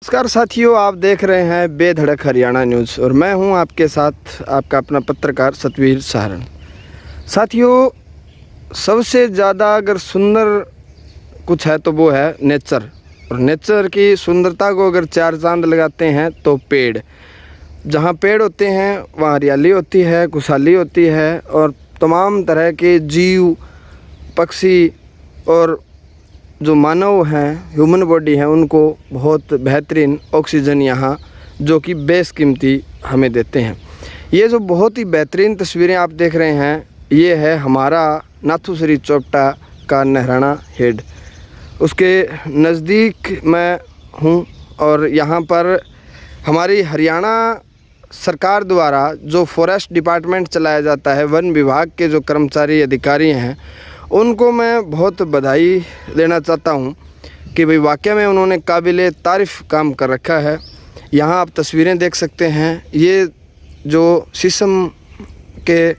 नमस्कार साथियों, आप देख रहे हैं बेधड़क हरियाणा न्यूज़ और मैं हूं आपके साथ आपका अपना पत्रकार सतवीर सहारण। साथियों, सबसे ज़्यादा अगर सुंदर कुछ है तो वो है नेचर, और नेचर की सुंदरता को अगर चार चांद लगाते हैं तो पेड़। जहां पेड़ होते हैं वहां हरियाली होती है, खुशहाली होती है और तमाम तरह के जीव, पक्षी और जो मानव हैं, ह्यूमन बॉडी हैं, उनको बहुत बेहतरीन ऑक्सीजन यहाँ जो कि बेशकीमती हमें देते हैं। ये जो बहुत ही बेहतरीन तस्वीरें आप देख रहे हैं, ये है हमारा नाथूश्री चोपटा का नहराना हेड। उसके नज़दीक मैं हूँ और यहाँ पर हमारी हरियाणा सरकार द्वारा जो फॉरेस्ट डिपार्टमेंट चलाया जाता है, वन विभाग के जो कर्मचारी अधिकारी हैं, उनको मैं बहुत बधाई देना चाहता हूँ कि भाई वाकई में उन्होंने काबिले तारीफ़ काम कर रखा है। यहाँ आप तस्वीरें देख सकते हैं, ये जो शीशम के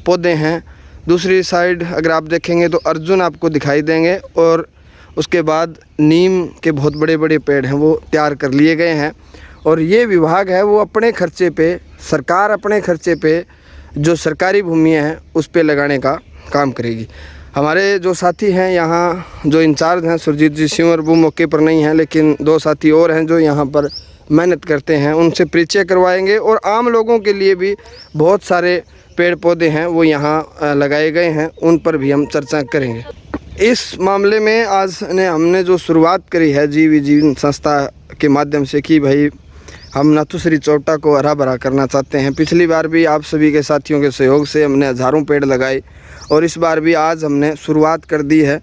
पौधे हैं, दूसरी साइड अगर आप देखेंगे तो अर्जुन आपको दिखाई देंगे और उसके बाद नीम के बहुत बड़े बड़े पेड़ हैं, वो तैयार कर लिए गए हैं। और ये विभाग है वो अपने खर्चे पे, सरकार अपने खर्चे पे जो सरकारी भूमि है उस पे लगाने का काम करेगी। हमारे जो साथी हैं यहाँ जो इंचार्ज हैं सुरजीत जी सिंवर, वो मौके पर नहीं हैं, लेकिन दो साथी और हैं जो यहाँ पर मेहनत करते हैं, उनसे परिचय करवाएंगे। और आम लोगों के लिए भी बहुत सारे पेड़ पौधे हैं वो यहाँ लगाए गए हैं, उन पर भी हम चर्चा करेंगे। इस मामले में आज हमने जो शुरुआत करी है जीव जीवन संस्था के माध्यम से कि भाई हम नाथूश्री चोपटा को हरा भरा करना चाहते हैं। पिछली बार भी आप सभी के साथियों के सहयोग से हमने हज़ारों पेड़ लगाए और इस बार भी आज हमने शुरुआत कर दी है।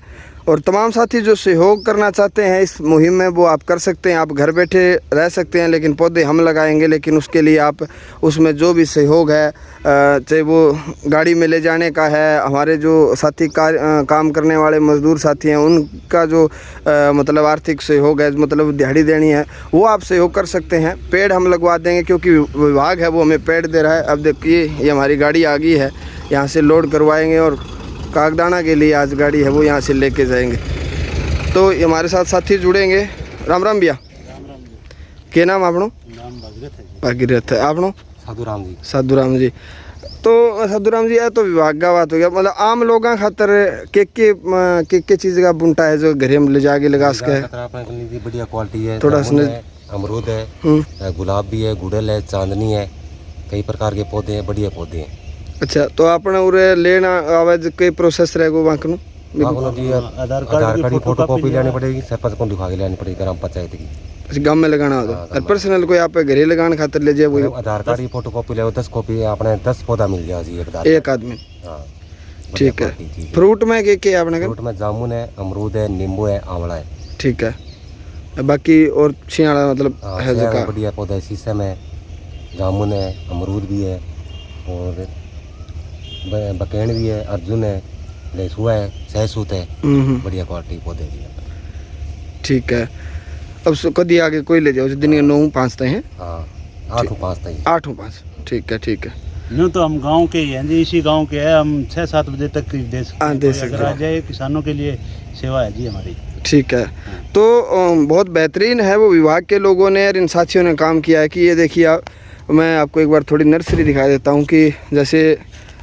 और तमाम साथी जो सहयोग करना चाहते हैं इस मुहिम में वो आप कर सकते हैं। आप घर बैठे रह सकते हैं, लेकिन पौधे हम लगाएंगे, लेकिन उसके लिए आप उसमें जो भी सहयोग है, चाहे वो गाड़ी में ले जाने का है, हमारे जो साथी काम करने वाले मजदूर साथी हैं उनका जो मतलब आर्थिक सहयोग है, मतलब दिहाड़ी देनी है, वो आप सहयोग कर सकते हैं। पेड़ हम लगवा देंगे क्योंकि विभाग है वो हमें पेड़ दे रहा है। अब देखिए ये हमारी गाड़ी आ गई है, यहाँ से लोड करवाएंगे और कागदाना के लिए आज गाड़ी है वो यहाँ से लेके जाएंगे। तो हमारे साथ साथी जुड़ेंगे। राम राम भैया। राम राम जी। के नाम आपनो? नाम भागीरथ है जी। भागीरथ है। आपनो? साधुराम जी। साधुराम जी। तो साधुराम जी, तो विभाग का बात हो गया, मतलब आम लोगों खातर के चीज़ का बुंटा है जो घर में ले जाके लगा सके? बढ़िया क्वालिटी है, थोड़ा अमरूद है, गुलाब भी है, गुड़हल है, चांदनी है, कई प्रकार के पौधे हैं, बढ़िया पौधे हैं। अच्छा, तो आपने उरे लेना आवाज कोई प्रोसेस रहेगा बांकनो? जी आधार कार्ड की फोटोकॉपी लेनी पड़ेगी, सरपंच को लिखा के लेनी पड़ेगी, ग्राम पंचायत की। अच्छा, गांव में लगाना होता है और पर्सनल कोई आप घरे लगाने खातिर ले जाए वो आधार कार्ड की फोटोकॉपी ले 10 कॉपी अपने 10 पौधा मिल जाए जी एक आदमी। ठीक है। फ्रूट में के आपने? फ्रूट में जामुन है, अमरूद है, नींबू है, आंवला है। ठीक है। बाकी और छियाड़ा मतलब है जगह बढ़िया पौधा है, शीशम है, जामुन है, अमरूद भी है और बकेन भी है, अर्जुन है, लेसुआ है, सहसूत है, बढ़िया क्वालिटी पौधे भी है। ठीक है। अब कभी आगे कोई ले जाओ दिन 9-5 तक हैं? हाँ, 8-5 तक। 8-5। ठीक है, ठीक है। यूँ तो हम गांव के ही हैं जी, इसी गांव के हैं हम। 6-7 बजे तक दे सकते हैं, अगर आ जाए किसानों के लिए सेवा है जी हमारी। ठीक है। तो बहुत बेहतरीन है वो विभाग के लोगों ने और इन साथियों ने काम किया है कि ये देखिए मैं आपको एक बार थोड़ी नर्सरी दिखा देता हूँ कि जैसे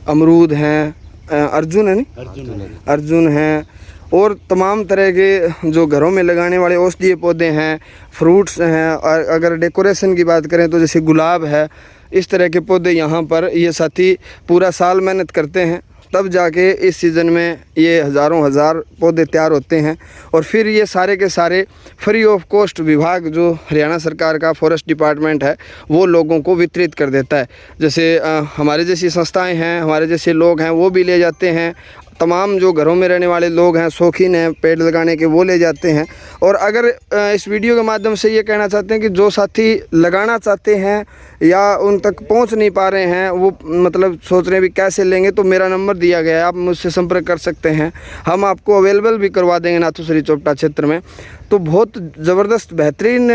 अमरूद हैं, अर्जुन है नहीं, अर्जुन हैं और तमाम तरह के जो घरों में लगाने वाले औषधीय पौधे हैं, फ्रूट्स हैं। और अगर डेकोरेशन की बात करें तो जैसे गुलाब है, इस तरह के पौधे यहाँ पर ये साथी पूरा साल मेहनत करते हैं, तब जाके इस सीज़न में ये हज़ारों हज़ार पौधे तैयार होते हैं। और फिर ये सारे के सारे फ्री ऑफ कॉस्ट विभाग जो हरियाणा सरकार का फॉरेस्ट डिपार्टमेंट है वो लोगों को वितरित कर देता है। जैसे हमारे जैसी संस्थाएं हैं, हमारे जैसे लोग हैं, वो भी ले जाते हैं। तमाम जो घरों में रहने वाले लोग हैं, शौकीन हैं पेड़ लगाने के, वो ले जाते हैं। और अगर इस वीडियो के माध्यम से ये कहना चाहते हैं कि जो साथी लगाना चाहते हैं या उन तक पहुंच नहीं पा रहे हैं, वो मतलब सोच रहे हैं भी कैसे लेंगे, तो मेरा नंबर दिया गया है, आप मुझसे संपर्क कर सकते हैं। हम आपको अवेलेबल भी करवा देंगे नाथूश्री चोपटा क्षेत्र में। तो बहुत ज़बरदस्त बेहतरीन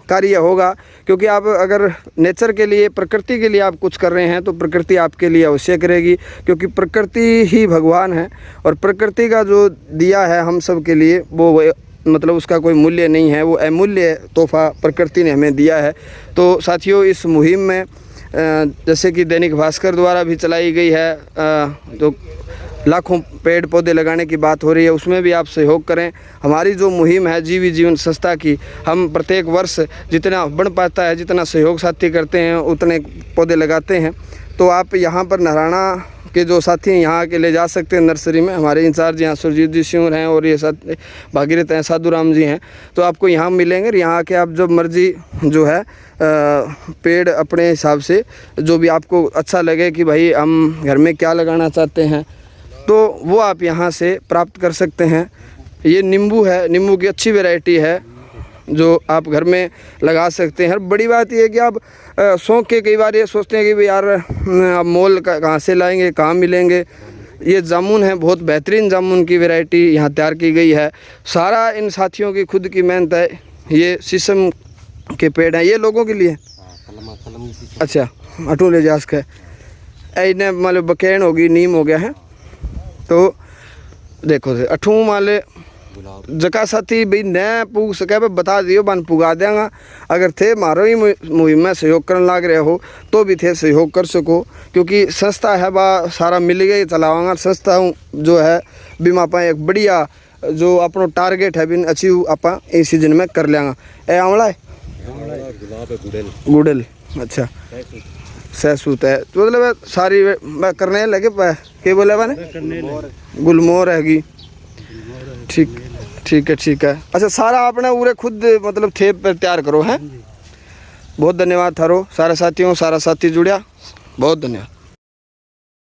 कार्य होगा, क्योंकि आप अगर नेचर के लिए, प्रकृति के लिए आप कुछ कर रहे हैं तो प्रकृति आपके लिए अवश्य करेगी, क्योंकि प्रकृति ही भगवान है। और प्रकृति का जो दिया है हम सब के लिए वो मतलब उसका कोई मूल्य नहीं है, वो अमूल्य तोहफ़ा प्रकृति ने हमें दिया है। तो साथियों, इस मुहिम में जैसे कि दैनिक भास्कर द्वारा भी चलाई गई है, जो लाखों पेड़ पौधे लगाने की बात हो रही है, उसमें भी आप सहयोग करें। हमारी जो मुहिम है जीवी जीवन संस्था की, हम प्रत्येक वर्ष जितना बन पाता है, जितना सहयोग साथी करते हैं, उतने पौधे लगाते हैं। तो आप यहाँ पर नहराना के जो साथी हैं यहाँ के ले जा सकते हैं नर्सरी में। हमारे इंचार्ज यहाँ सुरजीत जी सिंह हैं और ये साथ भागीरथ हैं, साधु राम जी हैं। तो आपको यहाँ मिलेंगे, यहाँ आके आप जब मर्जी जो है पेड़ अपने हिसाब से जो भी आपको अच्छा लगे कि भाई हम घर में क्या लगाना चाहते हैं, तो वो आप यहाँ से प्राप्त कर सकते हैं। ये नींबू है, नींबू की अच्छी वैरायटी है जो आप घर में लगा सकते हैं। बड़ी बात ये है कि आप शौक के कई बार ये सोचते हैं कि भाई यार अब मोल कहाँ से लाएंगे, कहाँ मिलेंगे। ये जामुन है, बहुत बेहतरीन जामुन की वैरायटी यहाँ तैयार की गई है। सारा इन साथियों की खुद की मेहनत है। ये शीशम के पेड़ हैं, ये लोगों के लिए। अच्छा, अटू ले जास के इन्हें मतलब बकैन होगी, नीम हो गया है। तो देखो से अठू माले जका साथी भाई न पूग सके पे बता दियो, बन पुगा देंगा। अगर थे मारो ही मुहिम में सहयोग करने लग रहे हो तो भी थे सहयोग कर सको, क्योंकि संस्था है बा सारा मिल गई चलावांगा। संस्था जो है बीमा पाए एक बढ़िया जो अपनो टारगेट है बिन अचीव अपा इस सीजन में कर लेंगा। ए आंवला है, गुड़ल, अच्छा सहसूत है। तो मतलब सारी मैं करने लगे के बोले मैंने गुलमोहर हैगी। ठीक ठीक है। अच्छा, सारा आपने पूरे खुद मतलब थे पर तैयार करो हैं। बहुत धन्यवाद थारो सारे साथियों, सारा साथी जुड़िया, बहुत धन्यवाद।